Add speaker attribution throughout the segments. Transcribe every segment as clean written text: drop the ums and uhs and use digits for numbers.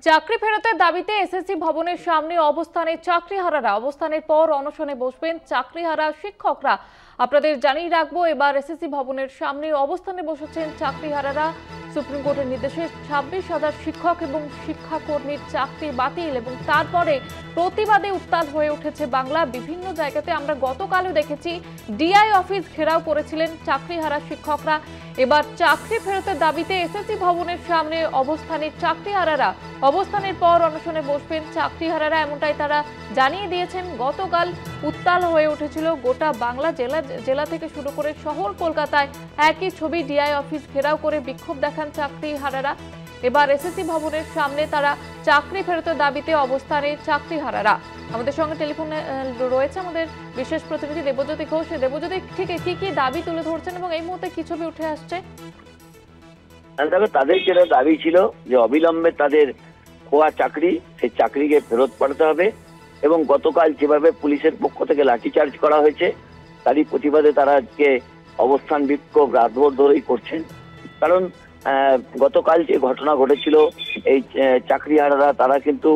Speaker 1: চাকরি ফেরতের দাবিতে এসএসসি ভবনের সামনে অবস্থানে চাকরিহারারা। অবস্থানের পর অনশনে বসবেন চাকরিহারা শিক্ষকরা। আপনাদের জানিয়ে রাখবো, এবার এসএসসি ভবনের সামনে অবস্থানে বসেছেন চাকরিহারারা। সুপ্রিম কোর্টের নির্দেশে 26,000 শিক্ষক এবং শিক্ষাকর্মীর চাকরি বাতিল এবং তারপরে প্রতিবাদে উত্তাল হয়ে উঠেছে বাংলা। বিভিন্ন জায়গাতে আমরা গতকালও দেখেছি ডিআই অফিস ঘেরাও করেছিলেন চাকরিহারা শিক্ষকরা। এবার চাকরি ফেরতের দাবিতে এসএসসি ভবনের সামনে অবস্থানে চাকরিহারারা। অবস্থানের পর অনশনে বসবেন চাকরিহারারা, এমনটাই তারা জানিয়ে দিয়েছেন। গতকাল উত্তাল হয়ে উঠেছিল গোটা বাংলা। জেলা থেকে শুরু করে শহর কলকাতায় একই ছবি, ডিআই অফিস ঘেরাও করে বিক্ষোভ দেখান চাকরিহারারা। এবার এসএসসি ভবনের সামনে তারা চাকরি ফেরতের দাবিতে অবস্থানে চাকরিহারারা। আমাদের সঙ্গে টেলিফোনে রয়েছে আমাদের বিশেষ প্রতিনিধি দেবজ্যোতি ঘোষ। দেবজ্যোতি, ঠিক কি কি দাবি তুলে ধরছেন এবং এই মুহূর্তে কি ছবি উঠে আসছে?
Speaker 2: তাদের যেটা দাবি ছিল যে অবিলম্বে তাদের খোয়া চাকরি, সেই চাকরিকে ফেরত পাঠাতে হবে এবং গতকাল যেভাবে পুলিশের পক্ষ থেকে লাঠিচার্জ করা হয়েছে তারই প্রতিবাদে তারা আজকে অবস্থান বিক্ষোভ রাতভর ধরেই করছেন। কারণ গতকাল যে ঘটনা ঘটেছিল, এই চাকরিহারারা তারা কিন্তু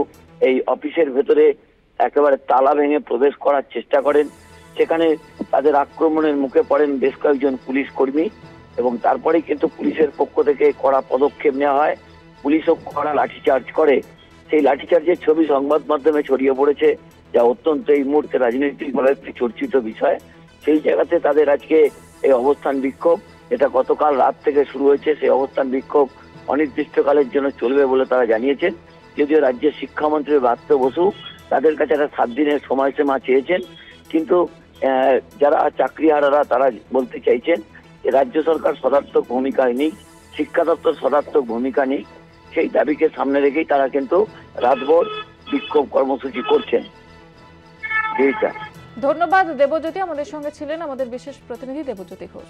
Speaker 2: এই অফিসের ভেতরে একেবারে তালা ভেঙে প্রবেশ করার চেষ্টা করেন। সেখানে তাদের আক্রমণের মুখে পড়েন বেশ কয়েকজন পুলিশ কর্মী এবং তারপরেই কিন্তু পুলিশের পক্ষ থেকে কড়া পদক্ষেপ নেওয়া হয়। পুলিশও কড়া লাঠিচার্জ করে। সেই লাঠিচার্জের ছবি সংবাদ মাধ্যমে ছড়িয়ে পড়েছে, যা অত্যন্ত এই মুহূর্তে রাজনৈতিকভাবে একটি চর্চিত বিষয়। সেই জায়গাতে তাদের আজকে এই অবস্থান বিক্ষোভ, এটা গতকাল রাত থেকে শুরু হয়েছে। সেই অবস্থান বিক্ষোভ অনির্দিষ্টকালের জন্য চলবে বলে তারা জানিয়েছেন। যদিও রাজ্যের শিক্ষামন্ত্রী ব্রাত্য বসু তাদের কাছে একটা 7 দিনের সময়সীমা চেয়েছেন, কিন্তু যারা চাকরিহারারা তারা বলতে চাইছেন যে রাজ্য সরকার সদার্থক ভূমিকায় নেই, শিক্ষা দপ্তর সদার্থক ভূমিকা নেই। সেই দাবিকে সামনে রেখেই তারা কিন্তু রাতভর বিক্ষোভ কর্মসূচি করছেন।
Speaker 1: ধন্যবাদ দেবজ্যোতি, আমাদের সঙ্গে ছিলেন আমাদের বিশেষ প্রতিনিধি দেবজ্যোতি ঘোষ।